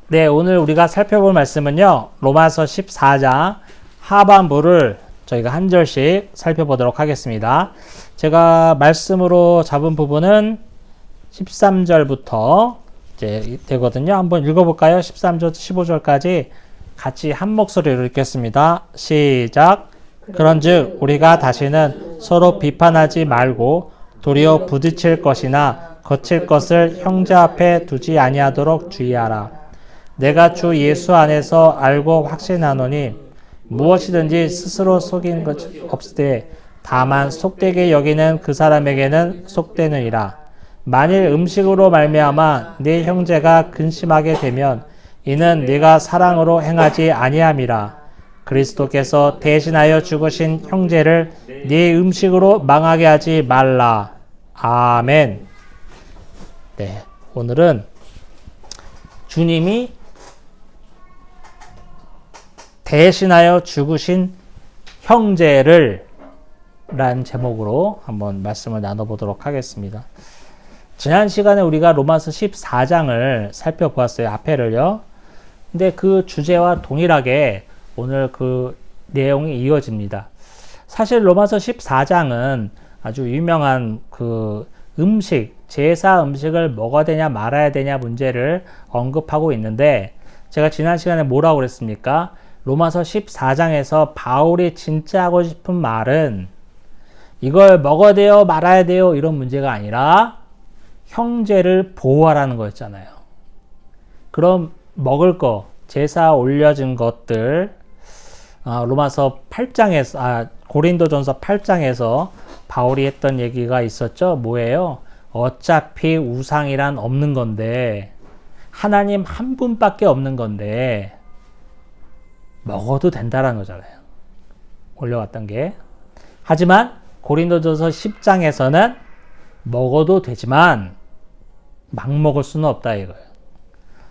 네, 오늘 우리가 살펴볼 말씀은요, 로마서 14장 하반부를 저희가 한 절씩 살펴보도록 하겠습니다. 제가 말씀으로 잡은 부분은 13절부터 이제 되거든요. 한번 읽어볼까요? 13절, 15절까지 같이 한 목소리로 읽겠습니다. 시작. 그런즉 우리가 다시는 서로 비판하지 말고 도리어 부딪힐 것이나 거칠 것을 형제 앞에 두지 아니하도록 주의하라. 내가 주 예수 안에서 알고 확신하노니 무엇이든지 스스로 속인 것 없으되 다만 속되게 여기는 그 사람에게는 속되느니라. 만일 음식으로 말미암아 네 형제가 근심하게 되면 이는 네가 사랑으로 행하지 아니함이라. 그리스도께서 대신하여 죽으신 형제를 네 음식으로 망하게 하지 말라. 아멘. 네, 오늘은 주님이 대신하여 죽으신 형제를 라는 제목으로 한번 말씀을 나눠보도록 하겠습니다. 지난 시간에 우리가 로마서 14장을 살펴보았어요. 앞에를요. 근데 그 주제와 동일하게 오늘 그 내용이 이어집니다. 사실 로마서 14장은 아주 유명한 그 음식, 제사 음식을 먹어야 되냐 말아야 되냐 문제를 언급하고 있는데, 제가 지난 시간에 뭐라고 그랬습니까? 로마서 14장에서 바울이 진짜 하고 싶은 말은 이걸 먹어야 돼요, 말아야 돼요 이런 문제가 아니라 형제를 보호하라는 거였잖아요. 그럼 먹을 거, 제사 올려진 것들, 로마서 8장에서, 고린도전서 8장에서 바울이 했던 얘기가 있었죠. 뭐예요? 어차피 우상이란 없는 건데, 하나님 한 분밖에 없는 건데 먹어도 된다라는 거잖아요. 올려왔던 게. 하지만 고린도전서 10장에서는 먹어도 되지만 막 먹을 수는 없다 이거예요.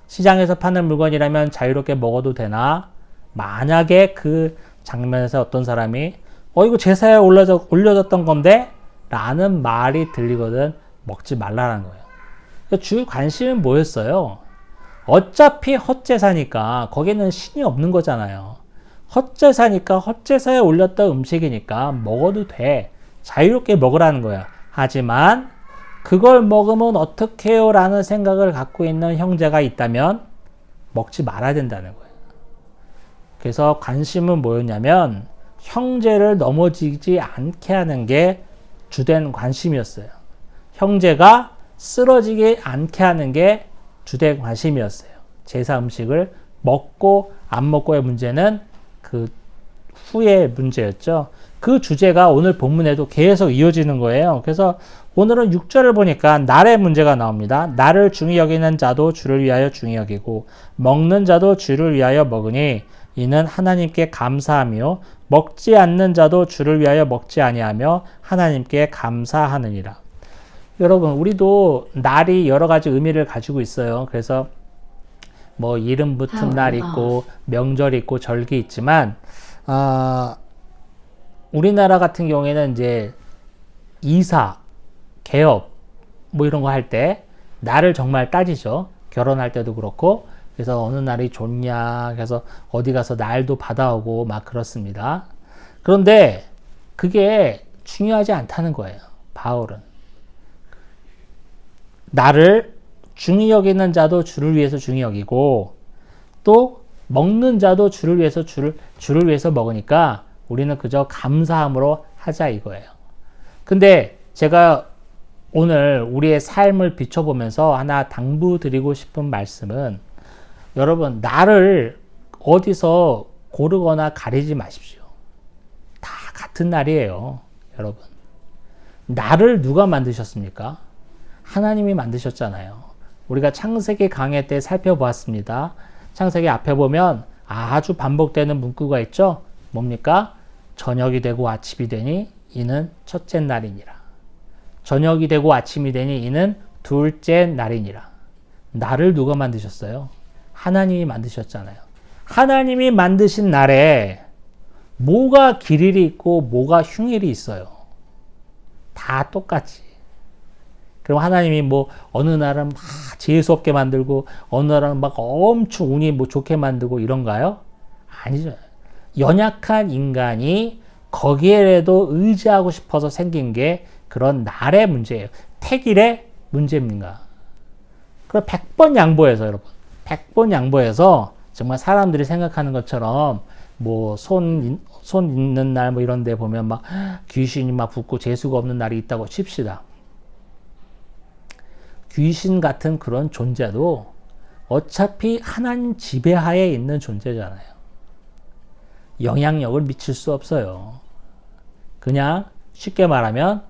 시장에서 파는 물건이라면 자유롭게 먹어도 되나? 만약에 그 장면에서 어떤 사람이 이거 제사에 올려졌던 건데? 라는 말이 들리거든 먹지 말라는 거예요. 주 관심은 뭐였어요? 어차피 헛제사니까 거기는 신이 없는 거잖아요. 헛제사니까 헛제사에 올렸던 음식이니까 먹어도 돼. 자유롭게 먹으라는 거야. 하지만 그걸 먹으면 어떡해요? 라는 생각을 갖고 있는 형제가 있다면 먹지 말아야 된다는 거예요. 그래서 관심은 뭐였냐면 형제를 넘어지지 않게 하는 게 주된 관심이었어요. 형제가 쓰러지지 않게 하는 게 주된 관심이었어요. 제사 음식을 먹고 안 먹고의 문제는 그 후의 문제였죠. 그 주제가 오늘 본문에도 계속 이어지는 거예요. 그래서 오늘은 6절을 보니까 날의 문제가 나옵니다. 날을 중히 여기는 자도 주를 위하여 중히 여기고 먹는 자도 주를 위하여 먹으니 이는 하나님께 감사하며 먹지 않는 자도 주를 위하여 먹지 아니하며 하나님께 감사하느니라. 여러분, 우리도 날이 여러 가지 의미를 가지고 있어요. 그래서 뭐 이름 붙은 날 있고 명절 있고 절기 있지만 우리나라 같은 경우에는 이제 이사, 개업 뭐 이런 거 할 때 날을 정말 따지죠. 결혼할 때도 그렇고. 그래서 어느 날이 좋냐 그래서 어디 가서 날도 받아오고 막 그렇습니다. 그런데 그게 중요하지 않다는 거예요. 바울은 나를 중히 여기는 자도 주를 위해서 중히 여기고 또 먹는 자도 주를 위해서 주를 위해서 먹으니까 우리는 그저 감사함으로 하자 이거예요. 근데 제가 오늘 우리의 삶을 비춰보면서 하나 당부드리고 싶은 말씀은, 여러분 날을 어디서 고르거나 가리지 마십시오. 다 같은 날이에요. 여러분, 날을 누가 만드셨습니까? 하나님이 만드셨잖아요. 우리가 창세기 강해 때 살펴보았습니다. 창세기 앞에 보면 아주 반복되는 문구가 있죠. 뭡니까? 저녁이 되고 아침이 되니 이는 첫째 날이니라. 저녁이 되고 아침이 되니 이는 둘째 날이니라. 날을 누가 만드셨어요? 하나님이 만드셨잖아요. 하나님이 만드신 날에 뭐가 길일이 있고 뭐가 흉일이 있어요? 다 똑같이. 그럼 하나님이 뭐 어느 날은 막 재수없게 만들고 어느 날은 막 엄청 운이 뭐 좋게 만들고 이런가요? 아니죠. 연약한 인간이 거기에라도 의지하고 싶어서 생긴 게 그런 날의 문제예요. 택일의 문제입니다. 그럼 100번 양보해서 여러분 100번 양보해서 정말 사람들이 생각하는 것처럼 뭐 손 있는 날 뭐 이런 데 보면 막 귀신이 막 붙고 재수가 없는 날이 있다고 칩시다. 귀신 같은 그런 존재도 어차피 하나님 지배하에 있는 존재잖아요. 영향력을 미칠 수 없어요. 그냥 쉽게 말하면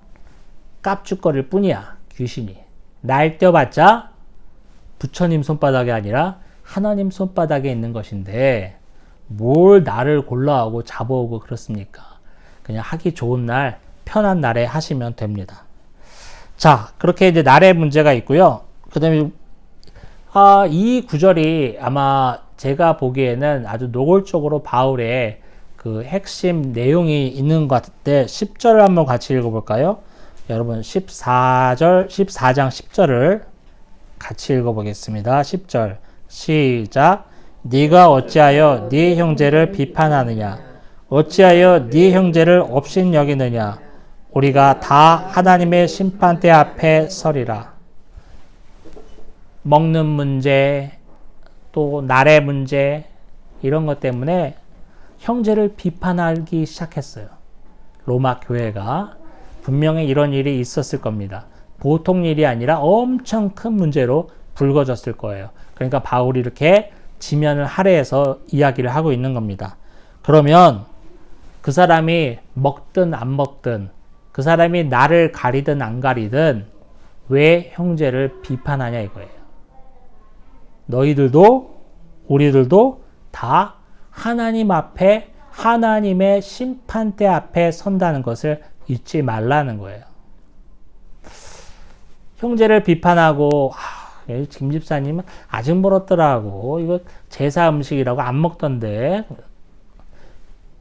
깝죽거릴 뿐이야. 귀신이. 날뛰어봤자 부처님 손바닥이 아니라 하나님 손바닥에 있는 것인데 뭘 나를 골라오고 잡아오고 그렇습니까? 그냥 하기 좋은 날, 편한 날에 하시면 됩니다. 자, 그렇게 이제 날의 문제가 있고요. 그 다음에 이 구절이 아마 제가 보기에는 아주 노골적으로 바울의 그 핵심 내용이 있는 것 같은데 10절을 한번 같이 읽어볼까요? 여러분 14장 10절을 같이 읽어보겠습니다. 10절 시작. 네가 어찌하여 네 형제를 비판하느냐? 어찌하여 네 형제를 업신여기느냐? 우리가 다 하나님의 심판대 앞에 서리라. 먹는 문제, 또 날의 문제 이런 것 때문에 형제를 비판하기 시작했어요. 로마 교회가 분명히 이런 일이 있었을 겁니다. 보통 일이 아니라 엄청 큰 문제로 불거졌을 거예요. 그러니까 바울이 이렇게 지면을 할애해서 이야기를 하고 있는 겁니다. 그러면 그 사람이 먹든 안 먹든 그 사람이 나를 가리든 안 가리든 왜 형제를 비판하냐 이거예요. 너희들도 우리들도 다 하나님 앞에 하나님의 심판대 앞에 선다는 것을 잊지 말라는 거예요. 형제를 비판하고 김 집사님은 아직 멀었더라고. 이거 제사 음식이라고 안 먹던데.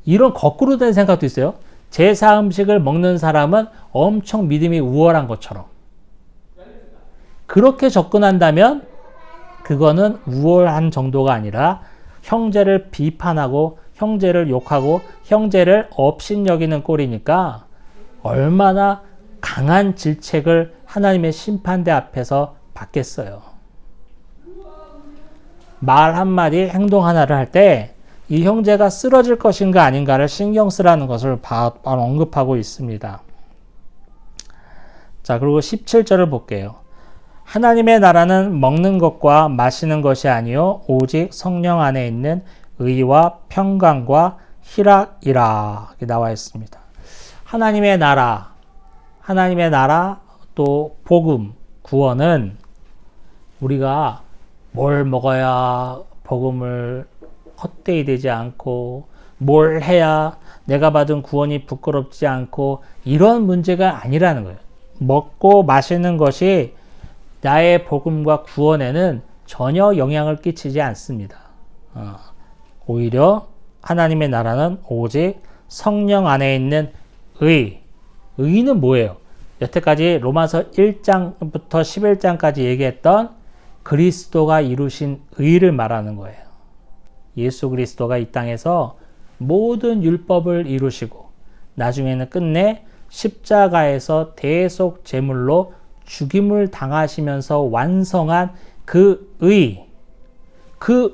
이런 거꾸로 된 생각도 있어요. 제사 음식을 먹는 사람은 엄청 믿음이 우월한 것처럼. 그렇게 접근한다면 그거는 우월한 정도가 아니라 형제를 비판하고 형제를 욕하고 형제를 업신여기는 꼴이니까 얼마나 강한 질책을 하나님의 심판대 앞에서 받겠어요. 말 한마디 행동 하나를 할 때 이 형제가 쓰러질 것인가 아닌가를 신경 쓰라는 것을 바로 언급하고 있습니다. 자, 그리고 17절을 볼게요. 하나님의 나라는 먹는 것과 마시는 것이 아니요 오직 성령 안에 있는 의와 평강과 희락이라 이렇게 나와 있습니다. 하나님의 나라 또 복음, 구원은 우리가 뭘 먹어야 복음을 헛되이 되지 않고 뭘 해야 내가 받은 구원이 부끄럽지 않고 이런 문제가 아니라는 거예요. 먹고 마시는 것이 나의 복음과 구원에는 전혀 영향을 끼치지 않습니다. 오히려 하나님의 나라는 오직 성령 안에 있는 의는 뭐예요? 여태까지 로마서 1장부터 11장까지 얘기했던 그리스도가 이루신 의를 말하는 거예요. 예수 그리스도가 이 땅에서 모든 율법을 이루시고 나중에는 끝내 십자가에서 대속 제물로 죽임을 당하시면서 완성한 그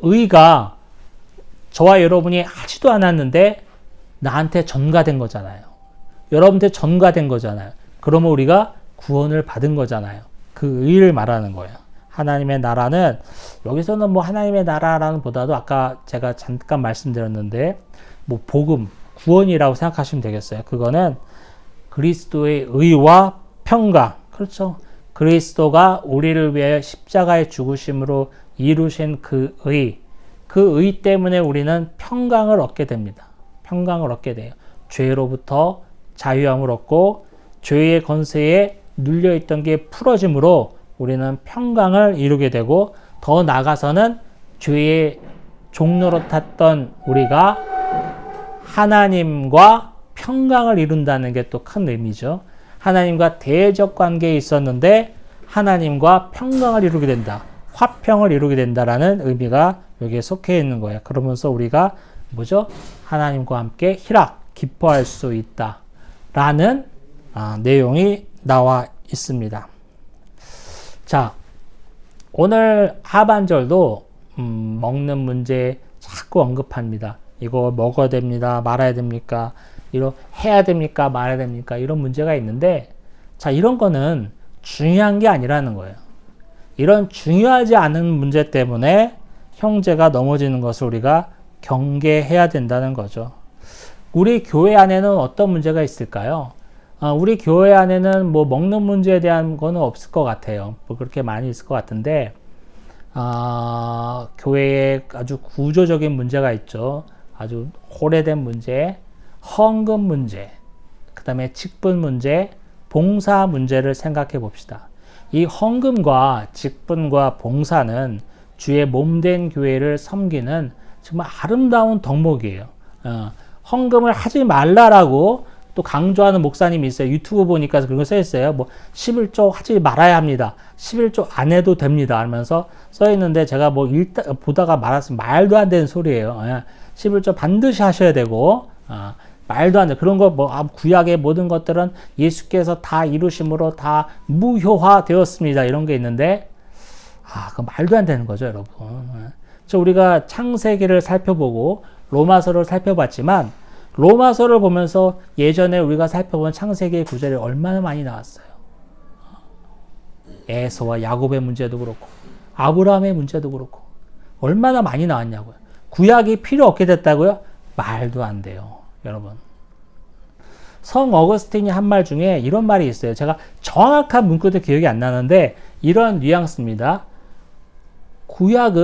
의가 저와 여러분이 하지도 않았는데 나한테 전가된 거잖아요. 여러분한테 전가된 거잖아요. 그러면 우리가 구원을 받은 거잖아요. 그 의를 말하는 거예요. 하나님의 나라는 여기서는 뭐 하나님의 나라라는 보다도 아까 제가 잠깐 말씀드렸는데 뭐 복음, 구원이라고 생각하시면 되겠어요. 그거는 그리스도의 의와 평강, 그렇죠. 그리스도가 우리를 위하여 십자가의 죽으심으로 이루신 그 의 때문에 우리는 평강을 얻게 됩니다. 평강을 얻게 돼요. 죄로부터 자유함을 얻고 죄의 권세에 눌려있던 게 풀어짐으로 우리는 평강을 이루게 되고 더 나아가서는 죄의 종로로 탔던 우리가 하나님과 평강을 이룬다는 게 또 큰 의미죠. 하나님과 대적 관계에 있었는데 하나님과 평강을 이루게 된다. 화평을 이루게 된다라는 의미가 여기에 속해 있는 거예요. 그러면서 우리가 뭐죠? 하나님과 함께 희락, 기뻐할 수 있다라는 내용이 나와 있습니다. 자, 오늘 하반절도 먹는 문제 자꾸 언급합니다. 이거 먹어야 됩니다. 말아야 됩니까? 이거 해야 됩니까? 말아야 됩니까? 이런 문제가 있는데, 자, 이런 거는 중요한 게 아니라는 거예요. 이런 중요하지 않은 문제 때문에 형제가 넘어지는 것을 우리가 경계해야 된다는 거죠. 우리 교회 안에는 어떤 문제가 있을까요? 우리 교회 안에는 뭐 먹는 문제에 대한 거는 없을 것 같아요. 뭐 그렇게 많이 있을 것 같은데, 교회에 아주 구조적인 문제가 있죠. 아주 오래된 문제, 헌금 문제, 그 다음에 직분 문제, 봉사 문제를 생각해 봅시다. 이 헌금과 직분과 봉사는 주의 몸된 교회를 섬기는 정말 아름다운 덕목이에요. 헌금을 하지 말라라고 또 강조하는 목사님이 있어요. 유튜브 보니까 그런 거 써있어요. 뭐 11조 하지 말아야 합니다. 11조 안 해도 됩니다. 하면서 써있는데 제가 뭐 보다가 말았으면 말도 안 되는 소리예요. 11조 반드시 하셔야 되고 말도 안 돼. 그런 거, 구약의 모든 것들은 예수께서 다 이루심으로 다 무효화 되었습니다. 이런 게 있는데, 그 말도 안 되는 거죠, 여러분. 우리가 창세기를 살펴보고, 로마서를 살펴봤지만, 로마서를 보면서 예전에 우리가 살펴본 창세기의 구절이 얼마나 많이 나왔어요. 에서와 야곱의 문제도 그렇고, 아브라함의 문제도 그렇고, 얼마나 많이 나왔냐고요. 구약이 필요 없게 됐다고요? 말도 안 돼요. 여러분, 성 어거스틴이 한 말 중에 이런 말이 있어요. 제가 정확한 문구도 기억이 안 나는데 이런 뉘앙스입니다. 구약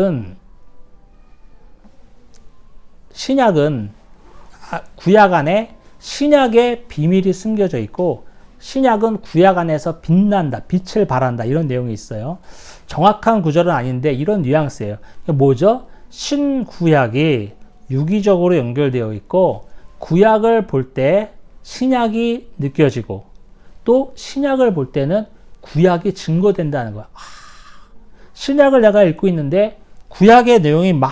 안에 신약의 비밀이 숨겨져 있고 신약은 구약 안에서 빛난다, 빛을 발한다 이런 내용이 있어요. 정확한 구절은 아닌데 이런 뉘앙스예요. 뭐죠? 신구약이 유기적으로 연결되어 있고 구약을 볼 때 신약이 느껴지고 또 신약을 볼 때는 구약이 증거된다는 거야. 신약을 내가 읽고 있는데 구약의 내용이 막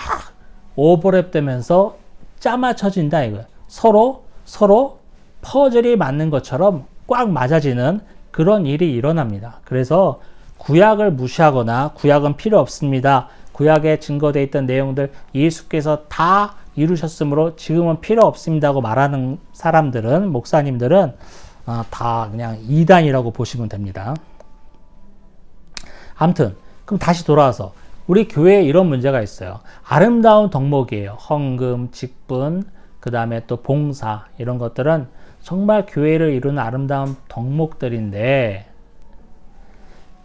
오버랩되면서 짜맞춰진다 이거야. 서로 퍼즐이 맞는 것처럼 꽉 맞아지는 그런 일이 일어납니다. 그래서 구약을 무시하거나 구약은 필요 없습니다. 구약에 증거되어 있던 내용들 예수께서 다 이루셨으므로 지금은 필요 없습니다고 말하는 사람들은, 목사님들은 다 그냥 이단이라고 보시면 됩니다. 아무튼 그럼 다시 돌아와서 우리 교회에 이런 문제가 있어요. 아름다운 덕목이에요. 헌금, 직분, 그 다음에 또 봉사 이런 것들은 정말 교회를 이루는 아름다운 덕목들인데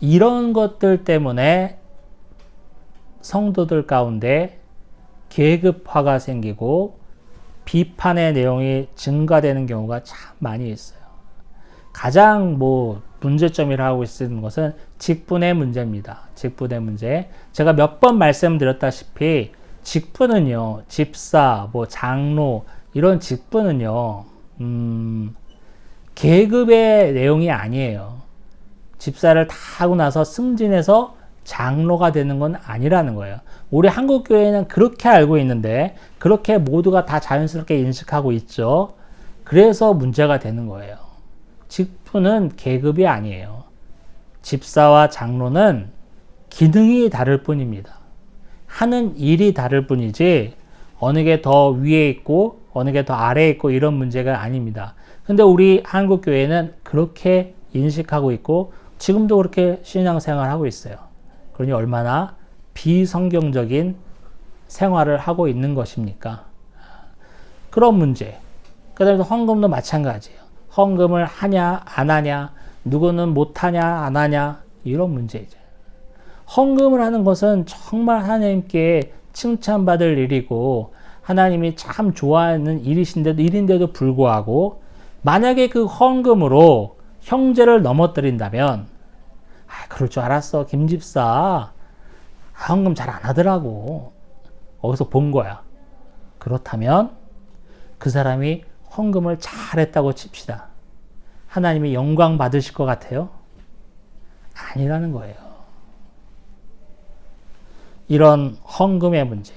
이런 것들 때문에 성도들 가운데 계급화가 생기고 비판의 내용이 증가되는 경우가 참 많이 있어요. 가장 문제점이라고 있는 것은 직분의 문제입니다. 직분의 문제. 제가 몇 번 말씀드렸다시피 직분은요, 집사, 장로 이런 직분은요, 계급의 내용이 아니에요. 집사를 다 하고 나서 승진해서 장로가 되는 건 아니라는 거예요. 우리 한국교회는 그렇게 알고 있는데 그렇게 모두가 다 자연스럽게 인식하고 있죠. 그래서 문제가 되는 거예요. 직분은 계급이 아니에요. 집사와 장로는 기능이 다를 뿐입니다. 하는 일이 다를 뿐이지 어느 게 더 위에 있고 어느 게 더 아래에 있고 이런 문제가 아닙니다. 근데 우리 한국교회는 그렇게 인식하고 있고 지금도 그렇게 신앙생활을 하고 있어요. 그러니 얼마나 비성경적인 생활을 하고 있는 것입니까? 그런 문제. 그 다음에 헌금도 마찬가지예요. 헌금을 하냐 안 하냐, 누구는 못하냐 안 하냐 이런 문제이죠. 헌금을 하는 것은 정말 하나님께 칭찬받을 일이고 하나님이 참 좋아하는 일인데도 불구하고 만약에 그 헌금으로 형제를 넘어뜨린다면 그럴 줄 알았어. 김집사 헌금 잘 안 하더라고. 어디서 본 거야. 그렇다면 그 사람이 헌금을 잘했다고 칩시다. 하나님이 영광 받으실 것 같아요? 아니라는 거예요. 이런 헌금의 문제,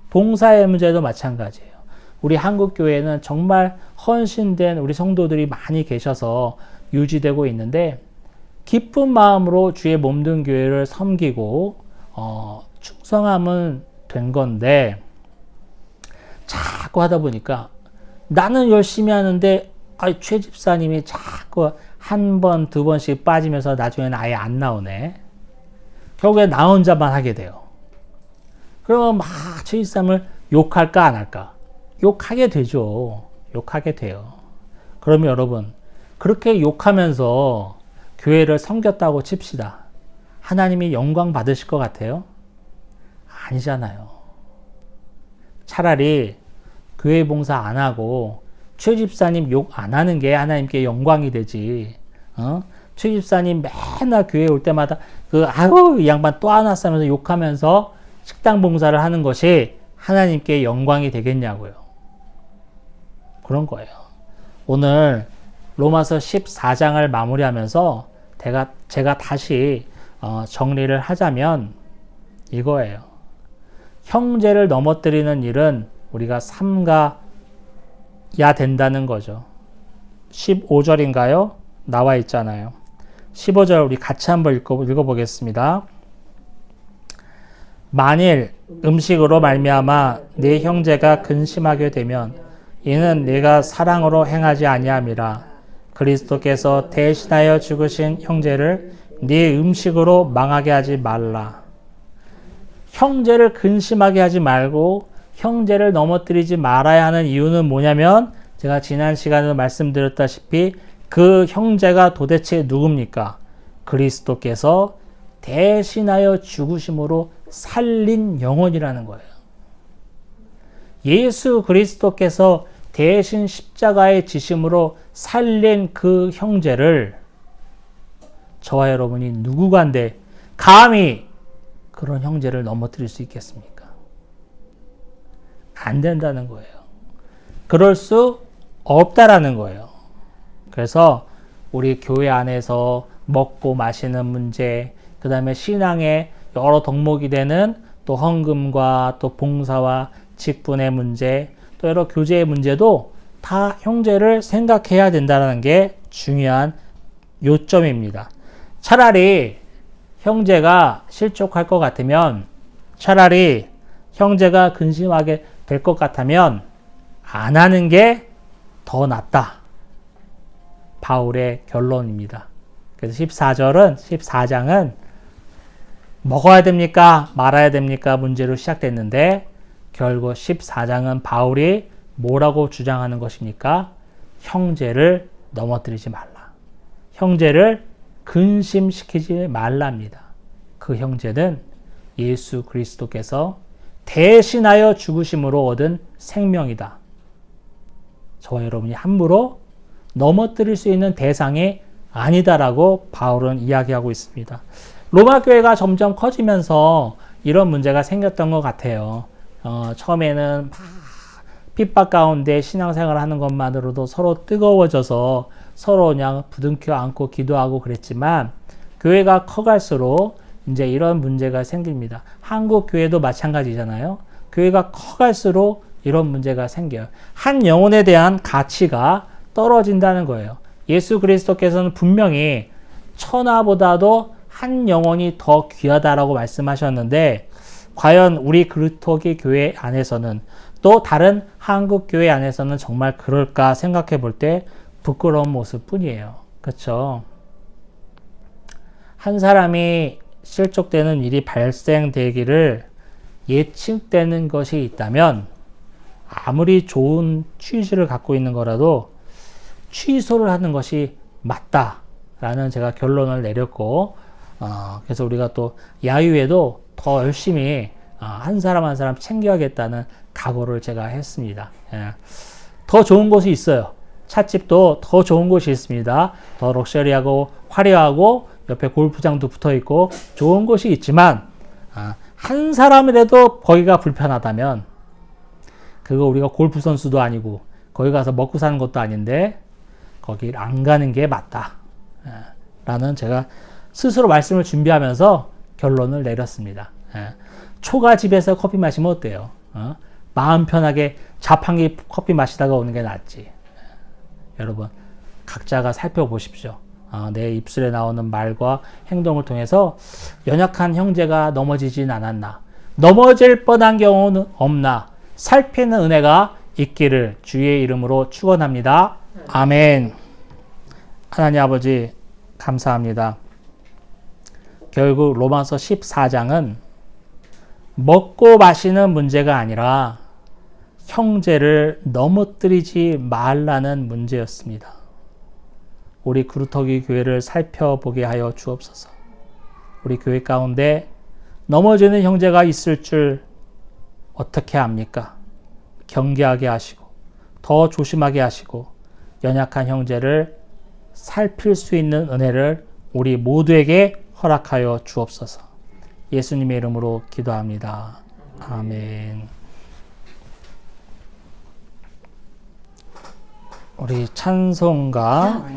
봉사의 문제도 마찬가지예요. 우리 한국교회는 정말 헌신된 우리 성도들이 많이 계셔서 유지되고 있는데 기쁜 마음으로 주의 몸된 교회를 섬기고 충성하면 된 건데 자꾸 하다 보니까 나는 열심히 하는데 최 집사님이 자꾸 한 번, 두 번씩 빠지면서 나중에는 아예 안 나오네. 결국에 나 혼자만 하게 돼요. 그러면 막 최 집사님을 욕할까 안 할까? 욕하게 되죠. 욕하게 돼요. 그러면 여러분 그렇게 욕하면서 교회를 섬겼다고 칩시다. 하나님이 영광 받으실 것 같아요? 아니잖아요. 차라리 교회 봉사 안 하고 최 집사님 욕 안 하는 게 하나님께 영광이 되지. 최 집사님 맨날 교회 올 때마다 이 양반 또 하나 싸면서 욕하면서 식당 봉사를 하는 것이 하나님께 영광이 되겠냐고요. 그런 거예요. 오늘 로마서 14장을 마무리하면서 제가 다시 정리를 하자면 이거예요. 형제를 넘어뜨리는 일은 우리가 삼가야 된다는 거죠. 15절인가요? 나와 있잖아요. 15절 우리 같이 한번 읽어보겠습니다. 만일 음식으로 말미암아 네 형제가 근심하게 되면 이는 네가 사랑으로 행하지 아니함이라. 그리스도께서 대신하여 죽으신 형제를 네 음식으로 망하게 하지 말라. 형제를 근심하게 하지 말고 형제를 넘어뜨리지 말아야 하는 이유는 뭐냐면 제가 지난 시간에 말씀드렸다시피 그 형제가 도대체 누굽니까? 그리스도께서 대신하여 죽으심으로 살린 영혼이라는 거예요. 예수 그리스도께서 대신 십자가의 지심으로 살린 그 형제를 저와 여러분이 누구간데 감히 그런 형제를 넘어뜨릴 수 있겠습니까? 안 된다는 거예요. 그럴 수 없다라는 거예요. 그래서 우리 교회 안에서 먹고 마시는 문제, 그 다음에 신앙의 여러 덕목이 되는 또 헌금과 또 봉사와 직분의 문제, 또 여러 교제의 문제도 다 형제를 생각해야 된다는 게 중요한 요점입니다. 차라리 형제가 실족할 것 같으면, 차라리 형제가 근심하게 될 것 같으면 안 하는 게 더 낫다. 바울의 결론입니다. 그래서 14장은 먹어야 됩니까? 말아야 됩니까? 문제로 시작됐는데 결국 14장은 바울이 뭐라고 주장하는 것입니까? 형제를 넘어뜨리지 말라. 형제를 근심시키지 말랍니다. 그 형제는 예수 그리스도께서 대신하여 죽으심으로 얻은 생명이다. 저와 여러분이 함부로 넘어뜨릴 수 있는 대상이 아니다라고 바울은 이야기하고 있습니다. 로마 교회가 점점 커지면서 이런 문제가 생겼던 것 같아요. 처음에는 핍박 가운데 신앙생활을 하는 것만으로도 서로 뜨거워져서 서로 그냥 부둥켜 안고 기도하고 그랬지만 교회가 커갈수록 이제 이런 문제가 생깁니다. 한국 교회도 마찬가지잖아요. 교회가 커갈수록 이런 문제가 생겨요. 한 영혼에 대한 가치가 떨어진다는 거예요. 예수 그리스도께서는 분명히 천하보다도 한 영혼이 더 귀하다라고 말씀하셨는데 과연 우리 그리스도의 교회 안에서는 또 다른 한국 교회 안에서는 정말 그럴까 생각해 볼 때 부끄러운 모습 뿐이에요. 그렇죠? 한 사람이 실족되는 일이 발생되기를 예측되는 것이 있다면 아무리 좋은 취지를 갖고 있는 거라도 취소를 하는 것이 맞다라는 제가 결론을 내렸고 그래서 우리가 또 야유회도 더 열심히 한 사람 한 사람 챙겨야겠다는 각오를 제가 했습니다. 더 좋은 곳이 있어요. 찻집도 더 좋은 곳이 있습니다. 더 럭셔리하고 화려하고 옆에 골프장도 붙어 있고 좋은 곳이 있지만 한 사람이라도 거기가 불편하다면 그거 우리가 골프 선수도 아니고 거기 가서 먹고 사는 것도 아닌데 거길 안 가는 게 맞다 라는 제가 스스로 말씀을 준비하면서 결론을 내렸습니다. 초가 집에서 커피 마시면 어때요? 마음 편하게 자판기 커피 마시다가 오는 게 낫지. 여러분, 각자가 살펴보십시오. 내 입술에 나오는 말과 행동을 통해서 연약한 형제가 넘어지진 않았나? 넘어질 뻔한 경우는 없나? 살피는 은혜가 있기를 주의 이름으로 축원합니다. 아멘. 하나님 아버지 감사합니다. 결국 로마서 14장은 먹고 마시는 문제가 아니라 형제를 넘어뜨리지 말라는 문제였습니다. 우리 그루터기 교회를 살펴보게 하여 주옵소서. 우리 교회 가운데 넘어지는 형제가 있을 줄 어떻게 압니까? 경계하게 하시고 더 조심하게 하시고 연약한 형제를 살필 수 있는 은혜를 우리 모두에게 허락하여 주옵소서. 예수님의 이름으로 기도합니다. 아멘. 우리 찬송가